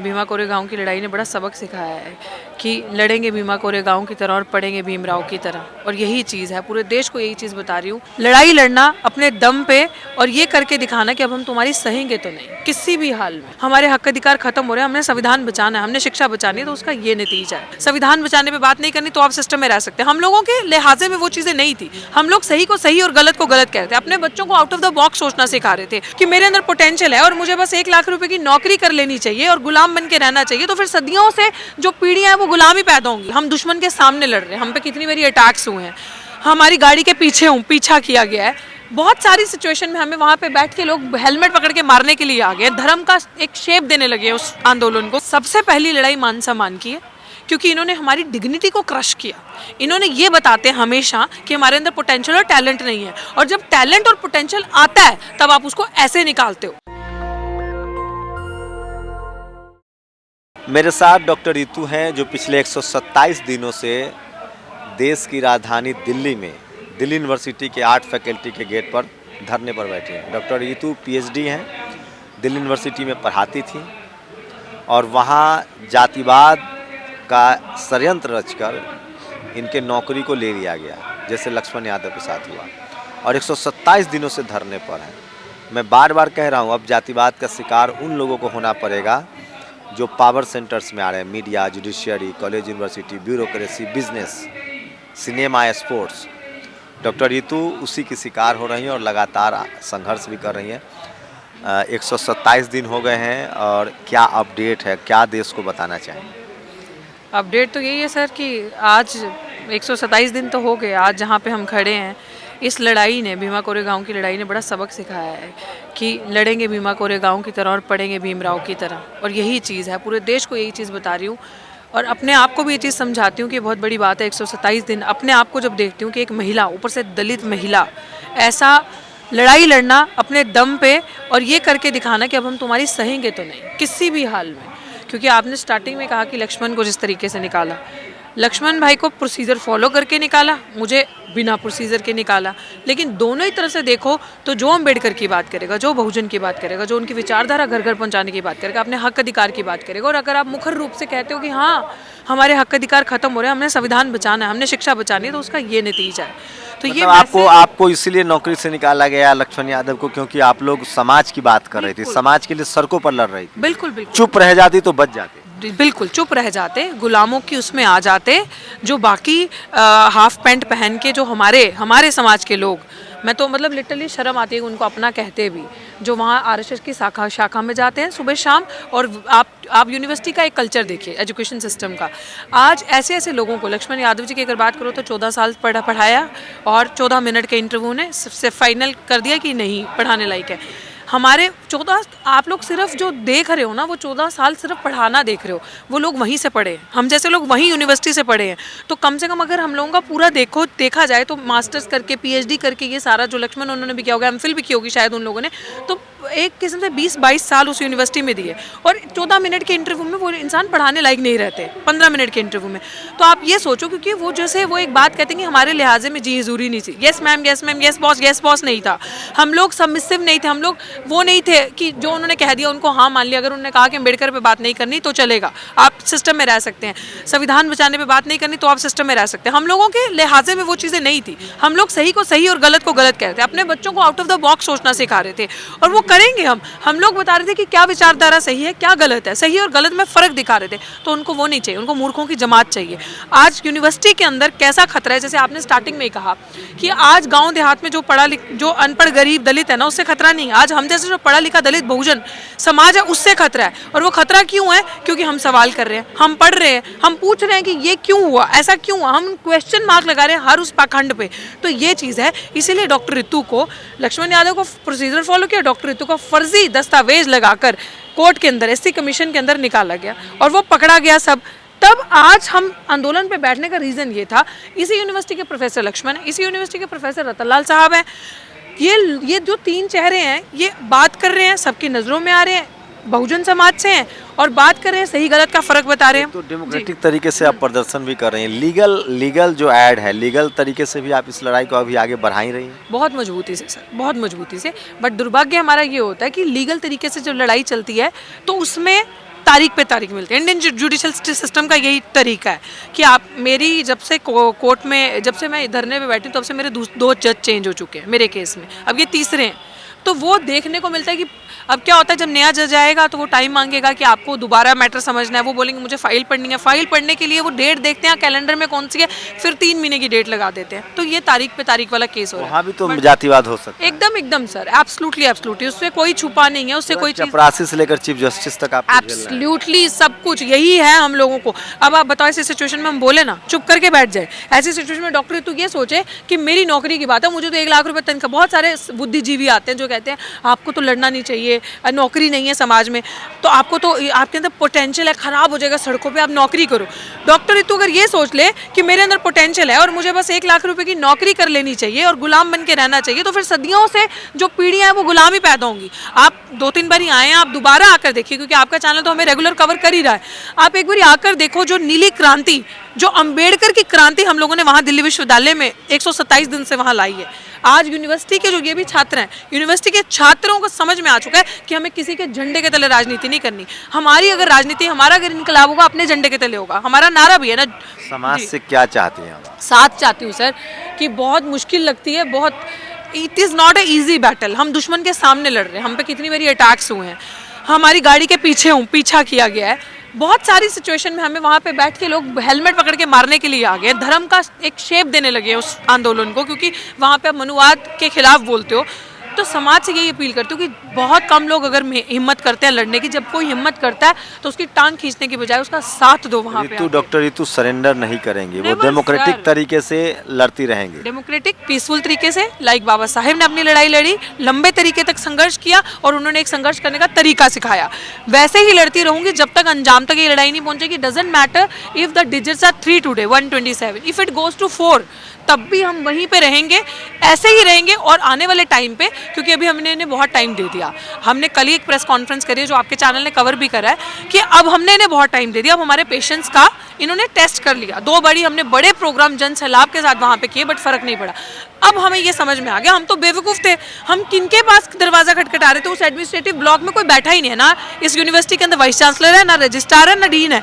भीमा कोरेगांव की लड़ाई ने बड़ा सबक सिखाया है कि लड़ेंगे भीमा कोरेगांव की तरह और पढ़ेंगे भीमराव की तरह, और यही चीज़ है। पूरे देश को यही चीज़ बता रही हूँ, लड़ाई लड़ना अपने दम पे और ये करके दिखाना कि अब हम तुम्हारी सहेंगे तो नहीं किसी भी हाल में। हमारे हक अधिकार खत्म हो रहे हैं, हमने संविधान बचाना है, हमने शिक्षा बचानी है, तो उसका ये नतीजा है। संविधान बचाने पे बात नहीं करनी तो आप सिस्टम में रह सकते हैं। हम लोगों के लिहाजे में वो चीज़ें नहीं थी। हम लोग सही को सही और गलत को गलत कहते थे। अपने बच्चों को आउट ऑफ द बॉक्स सोचना सिखा रहे थे कि मेरे अंदर पोटेंशियल है और मुझे बस 1 लाख रुपए की नौकरी कर लेनी चाहिए और गुलाम बन के रहना चाहिए। तो फिर सदियों से जो पीढ़ियां हैं वो गुलाम ही पैदा होंगी। हम दुश्मन के सामने लड़ रहे हैं, हम पे कितनी बारी अटैक्स हुए हैं, हमारी गाड़ी के पीछे पीछा किया गया है। बहुत सारी सिचुएशन में हमें वहाँ पे बैठ के लोग हेलमेट पकड़ के मारने के लिए आ गए। धर्म का एक शेप देने लगे उस आंदोलन को। सबसे पहली लड़ाई मान सम्मान की है, क्योंकि इन्होंने हमारी डिग्निटी को क्रश किया। इन्होंने ये बताते हैं हमेशा कि हमारे अंदर पोटेंशियल और टैलेंट नहीं है, और जब टैलेंट और पोटेंशियल आता है तब आप उसको ऐसे निकालते हो। मेरे साथ डॉक्टर रितु हैं, जो पिछले 127 दिनों से देश की राजधानी दिल्ली में दिल्ली यूनिवर्सिटी के आर्ट फैकल्टी के गेट पर धरने पर बैठी हैं। डॉक्टर रितु पीएचडी हैं, दिल्ली यूनिवर्सिटी में पढ़ाती थी और वहाँ जातिवाद का षड्यंत्र रचकर इनके नौकरी को ले लिया गया, जैसे लक्ष्मण यादव के साथ हुआ, और 127 दिनों से धरने पर हैं। मैं बार बार कह रहा हूँ, अब जातिवाद का शिकार उन लोगों को होना पड़ेगा जो पावर सेंटर्स में आ रहे हैं, media, judiciary, college, university, bureaucracy, business, cinema, sports. Doctor Ritu उसी की शिकार हो रही हैं और लगातार संघर्ष भी कर रही हैं। 127 दिन हो गए हैं, और क्या अपडेट है, क्या देश को बताना चाहेंगे? अपडेट तो यही है सर कि आज 127 दिन तो हो गए। आज जहाँ पे हम खड़े हैं, इस लड़ाई ने, भीमा कोरेगांव की लड़ाई ने बड़ा सबक सिखाया है कि लड़ेंगे भीमा कोरेगांव की तरह और पढ़ेंगे भीमराव की तरह, और यही चीज़ है। पूरे देश को यही चीज़ बता रही हूँ और अपने आप को भी ये चीज़ समझाती हूँ कि बहुत बड़ी बात है 127 दिन। अपने आप को जब देखती हूँ कि एक महिला, ऊपर से दलित महिला, ऐसा लड़ाई लड़ना अपने दम पे और ये करके दिखाना कि अब हम तुम्हारी सहेंगे तो नहीं किसी भी हाल में। क्योंकि आपने स्टार्टिंग में कहा कि लक्ष्मण को जिस तरीके से निकाला, लक्ष्मण भाई को प्रोसीजर फॉलो करके निकाला, मुझे बिना प्रोसीजर के निकाला। लेकिन दोनों ही तरफ से देखो तो जो अम्बेडकर की बात करेगा, जो बहुजन की बात करेगा, जो उनकी विचारधारा घर घर पहुंचाने की बात करेगा, अपने हक अधिकार की बात करेगा। और अगर आप मुखर रूप से कहते हो कि हाँ हमारे हक अधिकार खत्म हो रहे हैं, हमने संविधान बचाना है, हमने शिक्षा बचानी है, तो उसका ये नतीजा है। तो मतलब ये आपको इसीलिए नौकरी से निकाला गया लक्ष्मण यादव को, क्योंकि आप लोग समाज की बात कर रही थी, समाज के लिए सड़कों पर लड़ रही थी। बिल्कुल बिल्कुल चुप रह जाती तो बच जाते। बिल्कुल चुप रह जाते, गुलामों की उसमें आ जाते, जो बाकी हाफ पैंट पहन के जो हमारे समाज के लोग, मैं तो मतलब लिटरली शर्म आती है उनको अपना कहते भी, जो वहाँ आरएसएस की शाखा में जाते हैं सुबह शाम। और आप यूनिवर्सिटी का एक कल्चर देखिए, एजुकेशन सिस्टम का। आज ऐसे ऐसे लोगों को, लक्ष्मण यादव जी की अगर बात करो तो 14 साल पढ़ाया और 14 मिनट के इंटरव्यू ने सबसे फाइनल कर दिया कि नहीं पढ़ाने लायक है। हमारे 14, आप लोग सिर्फ जो देख रहे हो ना, वो 14 साल सिर्फ पढ़ाना देख रहे हो। वो लोग वहीं से पढ़े हैं, हम जैसे लोग वहीं यूनिवर्सिटी से पढ़े हैं। तो कम से कम अगर हम लोगों का पूरा देखा जाए तो मास्टर्स करके, पीएचडी करके, ये सारा जो लक्ष्मण उन्होंने भी किया होगा, एमफिल भी की होगी शायद उन लोगों ने, तो एक किस्म से 20-22 साल उस यूनिवर्सिटी में दिए। और 14 मिनट के इंटरव्यू में वो इंसान पढ़ाने लायक नहीं रहते, 15 मिनट के इंटरव्यू में। तो आप ये सोचो, क्योंकि वो जैसे वो एक बात कहते हैं कि हमारे लिहाजे में जी हजूरी नहीं थी, yes ma'am, yes ma'am, yes boss नहीं था। हम लोग सबमिसिव नहीं थे, हम लोग वो नहीं थे कि जो उन्होंने कह दिया उनको हाँ मान लिया। अगर उन्होंने कहा कि अम्बेडकर पे बात नहीं करनी तो चलेगा, आप सिस्टम में रह सकते हैं। संविधान बचाने पे बात नहीं करनी तो आप सिस्टम में रह सकते हैं। हम लोगों के लिहाजे में वो चीज़ें नहीं थी। हम लोग सही को सही और गलत को गलत कहते थे। अपने बच्चों को आउट ऑफ द बॉक्स सोचना सिखा रहे थे, और वो करेंगे। हम लोग बता रहे थे कि क्या विचारधारा सही है, क्या गलत है, सही और गलत में फ़र्क दिखा रहे थे। तो उनको वो नहीं चाहिए, उनको मूर्खों की जमात चाहिए। आज यूनिवर्सिटी के अंदर कैसा खतरा है, जैसे आपने स्टार्टिंग में ही कहा कि आज गांव देहात में जो अनपढ़ गरीब दलित है ना, उससे खतरा नहीं। आज हम जैसे जो पढ़ा लिखा दलित बहुजन समाज है, उससे खतरा है। और वो खतरा क्यों है? क्योंकि हम सवाल कर रहे हैं, हम पढ़ रहे हैं, हम पूछ रहे हैं कि ये क्यों हुआ, ऐसा क्यों हुआ, हम क्वेश्चन मार्क लगा रहे हैं हर उस पाखंड पे। तो ये चीज़ है। इसीलिए डॉक्टर रितु को, लक्ष्मण यादव को प्रोसीजर फॉलो किया, डॉक्टर रितु को फर्जी दस्तावेज लगाकर कोर्ट के अंदर, एससी कमीशन के अंदर निकाला गया और वो पकड़ा गया सब। तब आज हम आंदोलन पे बैठने का रीज़न ये था, इसी यूनिवर्सिटी के प्रोफेसर लक्ष्मण है, इसी यूनिवर्सिटी के प्रोफेसर रतनलाल साहब हैं, ये जो 3 चेहरे हैं, ये बात कर रहे हैं, सबकी नज़रों में आ रहे हैं, बहुजन समाज से हैं और बात कर रहे हैं, सही गलत का फ़र्क बता रहे हैं। तो डेमोक्रेटिक तरीके से आप प्रदर्शन भी कर रही हैं, लीगल जो ऐड है, लीगल तरीके से भी आप इस लड़ाई को अभी आगे बढ़ा ही रही हैं। बहुत मजबूती से सर, बहुत मजबूती से। बट दुर्भाग्य हमारा ये होता है कि लीगल तरीके से जब लड़ाई चलती है तो उसमें तारीख पे तारीख मिलती है। इंडियन जुडिशल सिस्टम का यही तरीका है कि आप मेरी जब से कोर्ट में जब से मैं धरने पे बैठी हूँ तब से मेरे दो जज चेंज हो चुके हैं मेरे केस में, अब ये तीसरे हैं। तो वो देखने को मिलता है कि अब क्या होता है जब नया जज आएगा तो वो टाइम मांगेगा कि आपको दोबारा मैटर समझना है, वो बोलेंगे मुझे फाइल पढ़नी है, फाइल पढ़ने के लिए वो डेट देखते हैं कैलेंडर में कौन सी है, फिर 3 महीने की डेट लगा देते हैं। तो ये तारीख पे तारीख वाला केस हो रहा है। वहाँ भी तो जातिवाद हो सकता है। एकदम एकदम सर, एब्सोल्युटली एब्सोल्युटली, उससे कोई छुपा नहीं है, उससे कोई चीज चपरासी से लेकर चीफ जस्टिस तक आप एब्सोल्युटली सब कुछ यही है हम लोगों को। अब आप बताओ ऐसी सिचुएशन में हम बोले ना चुप करके बैठ जाए, ऐसी सिचुएशन में डॉक्टर तो ये सोचे कि मेरी नौकरी की बात है, मुझे तो 1 लाख रुपए तनख्वाह। बहुत सारे बुद्धिजीवी आते हैं जो कहते हैं आपको तो लड़ना नहीं चाहिए, नौकरी नहीं है समाज में, तो आपको तो आपके अंदर पोटेंशियल है, खराब हो जाएगा सड़कों पे, आप नौकरी करो। डॉक्टर रितु अगर ये सोच ले कि मेरे अंदर पोटेंशियल है और मुझे बस 1 लाख रुपए की नौकरी कर लेनी चाहिए और गुलाम बन के रहना चाहिए, तो फिर सदियों से जो पीढ़ियां हैं वो गुलाम ही पैदा होंगी। आप 2-3 बार आए हैं, आप दोबारा आकर देखिए, क्योंकि आपका चैनल तो हमें रेगुलर कवर कर ही रहा है। आप एक बार आकर देखो, जो नीली क्रांति, जो अंबेडकर की क्रांति हम लोगों ने वहाँ दिल्ली विश्वविद्यालय में 127 दिन से वहाँ लाई है। आज यूनिवर्सिटी के जो ये भी छात्र हैं, यूनिवर्सिटी के छात्रों को समझ में आ चुका है कि हमें किसी के झंडे के तले राजनीति नहीं करनी। हमारी अगर राजनीति, हमारा अगर इनकलाब होगा अपने झंडे के तले होगा। हमारा नारा भी है ना। समाज से क्या चाहती हैं आप? साथ चाहती हूँ सर, कि बहुत मुश्किल लगती है, बहुत, it is not a easy battle. हम दुश्मन के सामने लड़ रहे हैं, हम पे कितनी बारी अटैक्स हुए हैं, हमारी गाड़ी के पीछा किया गया है, बहुत सारी सिचुएशन में हमें वहाँ पे बैठ के लोग हेलमेट पकड़ के मारने के लिए आ गए, धर्म का एक शेप देने लगे उस आंदोलन को, क्योंकि वहाँ पे आप मनुवाद के खिलाफ बोलते हो। तो समाज से यही अपील करती हूँ कि बहुत कम लोग अगर हिम्मत करते हैं लड़ने की, जब कोई हिम्मत करता है तो उसकी टांग खींचने की बजाय उसका साथ दो। वहाँ पे डॉक्टर रितु सरेंडर नहीं करेंगे, वो डेमोक्रेटिक तरीके से लड़ती रहेंगी, डेमोक्रेटिक पीसफुल तरीके से, लाइक बाबा साहेब ने अपनी लड़ाई लड़ी, लंबे तरीके तक संघर्ष किया और उन्होंने एक संघर्ष करने का तरीका सिखाया। वैसे ही लड़ती रहूंगी जब तक अंजाम तक ये लड़ाई नहीं पहुंचेगी। Doesn't matter if the digits are 3 today 127, if it goes to 4, तब भी हम वहीं पे रहेंगे, ऐसे ही रहेंगे। और आने वाले टाइम पे, क्योंकि अभी हमने इन्हें बहुत टाइम दे दिया, हमने कल ही एक प्रेस कॉन्फ्रेंस करी है जो आपके चैनल ने कवर भी करा है, कि अब हमने इन्हें बहुत टाइम दे दिया। अब हमारे पेशेंट्स का इन्होंने टेस्ट कर लिया, 2 बड़ी हमने बड़े प्रोग्राम जन सैलाब के साथ वहाँ पे किए, बट फर्क नहीं पड़ा। अब हमें ये समझ में आ गया, हम तो बेवकूफ़ थे, हम किनके पास दरवाज़ा खटखटा रहे थे। उस एडमिनिस्ट्रेटिव ब्लॉक में कोई बैठा ही नहीं है, ना इस यूनिवर्सिटी के अंदर वाइस चांसलर है, ना रजिस्ट्रार है, ना डीन है।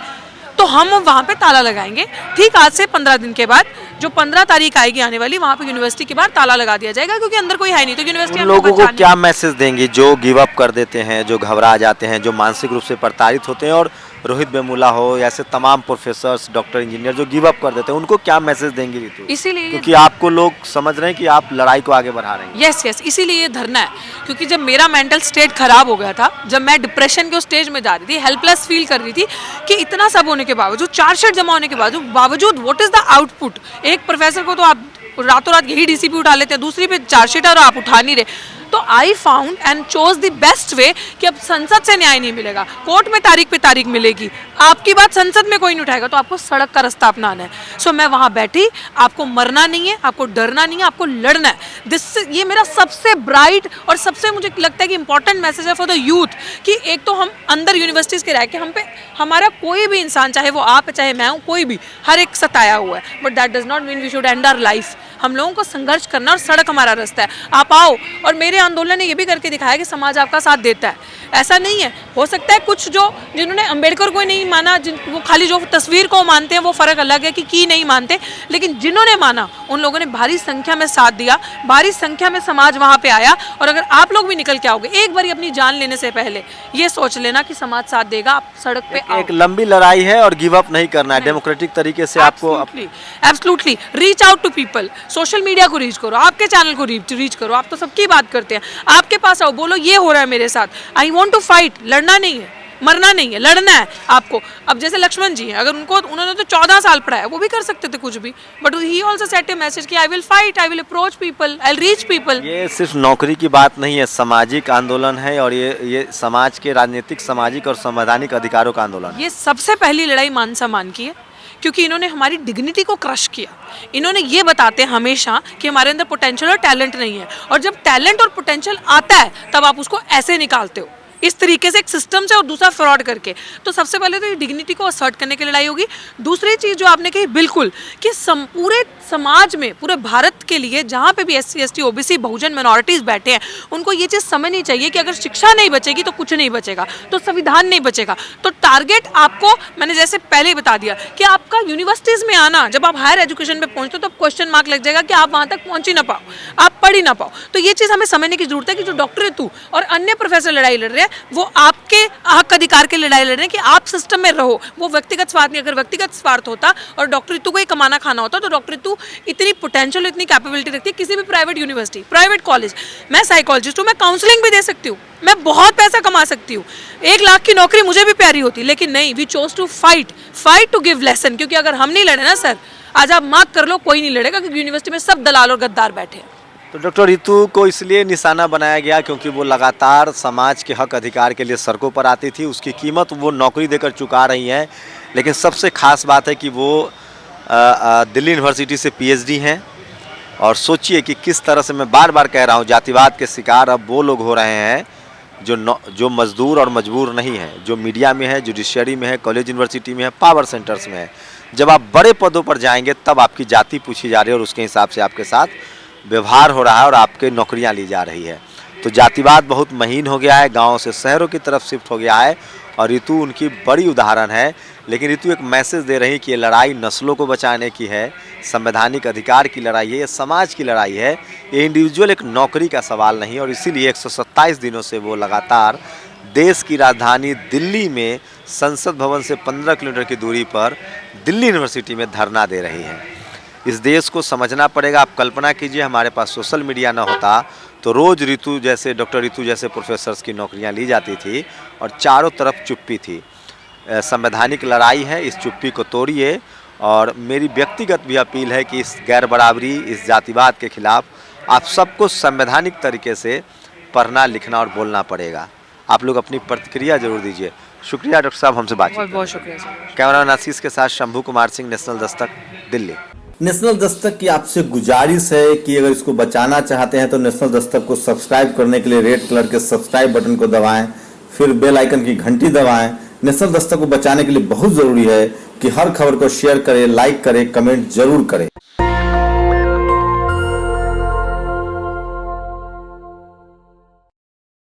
तो हम वहाँ पे ताला लगाएंगे। ठीक आज से 15 दिन के बाद, जो 15 तारीख आएगी आने वाली, वहाँ पे यूनिवर्सिटी के बाहर ताला लगा दिया जाएगा, क्योंकि अंदर कोई है नहीं। तो यूनिवर्सिटी लोगों को क्या मैसेज देंगे जो गिव अप कर देते हैं, जो घबरा जाते हैं, जो मानसिक रूप से प्रताड़ित होते हैं, और रोहित वेमुला हो, ऐसे तमाम प्रोफेसर्स, डॉक्टर, इंजीनियर जो गिव अप कर देते हैं, उनको क्या मैसेज देंगे रितु? इसीलिए, क्योंकि आपको लोग समझ रहे हैं कि आप लड़ाई को आगे बढ़ा रहे हैं। यस यस, इसीलिए ये धरना है। क्योंकि जब मेरा मेंटल स्टेट खराब हो गया था, जब मैं डिप्रेशन के उस स्टेज में जा रही थी, हेल्पलेस फील कर रही थी, कि इतना सब होने के बावजूद, चार्जशीट जमा होने के बावजूद व्हाट इज द आउटपुट। एक प्रोफेसर को तो आप रातों रात यही डीसीपी उठा लेते हैं, दूसरी पे चार्जशीट और आप उठा नहीं रहे। तो I found and chose the best way कि अब संसद से न्याय नहीं मिलेगा, कोर्ट में तारीख पे तारीख मिलेगी, आपकी बात संसद में कोई नहीं उठाएगा, तो आपको सड़क का रास्ता अपनाना है। सो मैं वहां बैठी, आपको मरना नहीं है, आपको डरना नहीं है, आपको लड़ना है। ये मेरा सबसे ब्राइट और सबसे मुझे लगता है कि इंपॉर्टेंट मैसेज है फॉर द यूथ, कि एक तो हम अंदर यूनिवर्सिटीज़ के रह के, हम पे हमारा कोई भी इंसान, चाहे वो आप है चाहे मैं हूँ, कोई भी, हर एक सताया हुआ है, but that does not mean we should end our life. हम लोगों को संघर्ष करना और सड़क हमारा रास्ता है। आप आओ, और मेरे आंदोलन ने ये भी करके दिखाया कि समाज आपका साथ देता है। ऐसा नहीं है, हो सकता है कुछ जो जिन्होंने अंबेडकर को नहीं माना, वो खाली जो तस्वीर को मानते हैं, वो फ़र्क अलग है कि नहीं मानते, लेकिन जिन्होंने माना उन लोगों ने भारी संख्या में साथ दिया, भारी संख्या में समाज वहाँ पे आया। और अगर आप लोग भी निकल के आओगे, एक बार अपनी जान लेने से पहले ये सोच लेना कि समाज साथ देगा, आप सड़क पे आओ। एक लंबी लड़ाई है और गिव अप नहीं करना है, डेमोक्रेटिक तरीके से आपको absolutely reach out to people, social media को रीच करो, आपके चैनल को रीच करो, आप तो सबकी बात करते हैं, आपके पास आओ, बोलो ये हो रहा है मेरे साथ, आई वांट टू फाइट। लड़ना नहीं है, मरना नहीं है, लड़ना है आपको। अब जैसे लक्ष्मण जी हैं, अगर उन्होंने तो 14 साल पढ़ा है, वो भी कर सकते थे कुछ भी, but he also set a message कि I will fight, I will approach people, I will reach people. ये सिर्फ नौकरी की बात नहीं है, सामाजिक आंदोलन है, और ये समाज के राजनीतिक, सामाजिक और संवैधानिक अधिकारों का आंदोलन है। ये सबसे पहली लड़ाई मान सम्मान की है, क्योंकि इन्होंने हमारी डिग्निटी को क्रश किया। इन्होंने ये बताते हैं हमेशा कि हमारे अंदर पोटेंशियल और टैलेंट नहीं है, और जब टैलेंट और पोटेंशियल आता है तब आप उसको ऐसे निकालते हो इस तरीके से, एक सिस्टम से, और दूसरा फ्रॉड करके। तो सबसे पहले तो ये डिग्निटी को असर्ट करने की लड़ाई होगी। दूसरी चीज़ जो आपने कही बिल्कुल कि पूरे समाज में, पूरे भारत के लिए जहाँ पे भी SC ST OBC बहुजन मिनॉरिटीज़ बैठे हैं, उनको ये चीज़ समझनी चाहिए कि अगर शिक्षा नहीं बचेगी तो कुछ नहीं बचेगा, तो संविधान नहीं बचेगा। तो टारगेट आपको, मैंने जैसे पहले ही बता दिया कि आपका यूनिवर्सिटीज़ में आना, जब आप हायर एजुकेशन पे पहुँचते हो तो क्वेश्चन मार्क लग जाएगा कि आप वहाँ तक पहुँच ही ना पाओ, आप पढ़ ही ना पाओ। तो ये चीज़ हमें समझने की जरूरत है कि जो डॉक्टर रितु और अन्य प्रोफेसर लड़ाई लड़ रहे हैं, वो आपके हक अधिकार के लड़ाई लड़ रहे हैं कि आप सिस्टम में रहो। वो व्यक्तिगत स्वार्थ नहीं। अगर व्यक्तिगत स्वार्थ होता और डॉक्टर रितु को ही कमाना खाना होता तो डॉक्टर रितु इतनी पोटेंशियल, इतनी कैपेबिलिटी रखती है किसी भी प्राइवेट यूनिवर्सिटी, प्राइवेट कॉलेज। मैं साइकोलॉजिस्ट हूँ, मैं काउंसलिंग भी दे सकती हूँ, मैं बहुत पैसा कमा सकती हूँ, 1 लाख की नौकरी मुझे भी प्यारी होती, लेकिन नहीं, we chose to fight to give lesson. क्योंकि अगर हम नहीं लड़े ना सर, आज आप मार्क कर लो, कोई नहीं लड़ेगा, क्योंकि यूनिवर्सिटी में सब दलाल और गद्दार बैठे हैं। तो डॉक्टर रितु को इसलिए निशाना बनाया गया क्योंकि वो लगातार समाज के हक अधिकार के लिए सड़कों पर आती थी। उसकी कीमत वो नौकरी देकर चुका रही हैं। लेकिन सबसे खास बात है कि वो दिल्ली यूनिवर्सिटी से PhD हैं। और सोचिए कि किस तरह से, मैं बार बार कह रहा हूँ, जातिवाद के शिकार अब वो लोग हो रहे हैं जो मजदूर और मजबूर नहीं है, जो मीडिया में है, जुडिशरी में है, कॉलेज यूनिवर्सिटी में है, पावर सेंटर्स में है। जब आप बड़े पदों पर जाएंगे तब आपकी जाति पूछी जा रही है और उसके हिसाब से आपके साथ व्यवहार हो रहा है और आपके नौकरियां ली जा रही है। तो जातिवाद बहुत महीन हो गया है, गाँव से शहरों की तरफ शिफ्ट हो गया है और रितु उनकी बड़ी उदाहरण है। लेकिन रितु एक मैसेज दे रही कि ये लड़ाई नस्लों को बचाने की है, संवैधानिक अधिकार की लड़ाई है, ये समाज की लड़ाई है, ये इंडिविजुअल एक नौकरी का सवाल नहीं। और इसीलिए 127 दिनों से वो लगातार देश की राजधानी दिल्ली में संसद भवन से 15 किलोमीटर की दूरी पर दिल्ली यूनिवर्सिटी में धरना दे रही है। इस देश को समझना पड़ेगा। आप कल्पना कीजिए, हमारे पास सोशल मीडिया ना होता तो रोज़ रितु जैसे, डॉक्टर रितु जैसे प्रोफेसर्स की नौकरियां ली जाती थी और चारों तरफ चुप्पी थी। संवैधानिक लड़ाई है, इस चुप्पी को तोड़िए। और मेरी व्यक्तिगत भी अपील है कि इस गैर बराबरी, इस जातिवाद के खिलाफ आप सबको संवैधानिक तरीके से पढ़ना, लिखना और बोलना पड़ेगा। आप लोग अपनी प्रतिक्रिया जरूर दीजिए। शुक्रिया डॉक्टर साहब, हमसे बात। बहुत बहुत शुक्रिया सर। कैमरामैन आशीष के साथ शंभू कुमार सिंह, नेशनल दस्तक, दिल्ली। नेशनल दस्तक की आपसे गुजारिश है कि अगर इसको बचाना चाहते हैं तो नेशनल दस्तक को सब्सक्राइब करने के लिए रेड कलर के सब्सक्राइब बटन को दबाएं, फिर बेल आइकन की घंटी दबाएं। नेशनल दस्तक को बचाने के लिए बहुत जरूरी है कि हर खबर को शेयर करें, लाइक करें, कमेंट जरूर करें।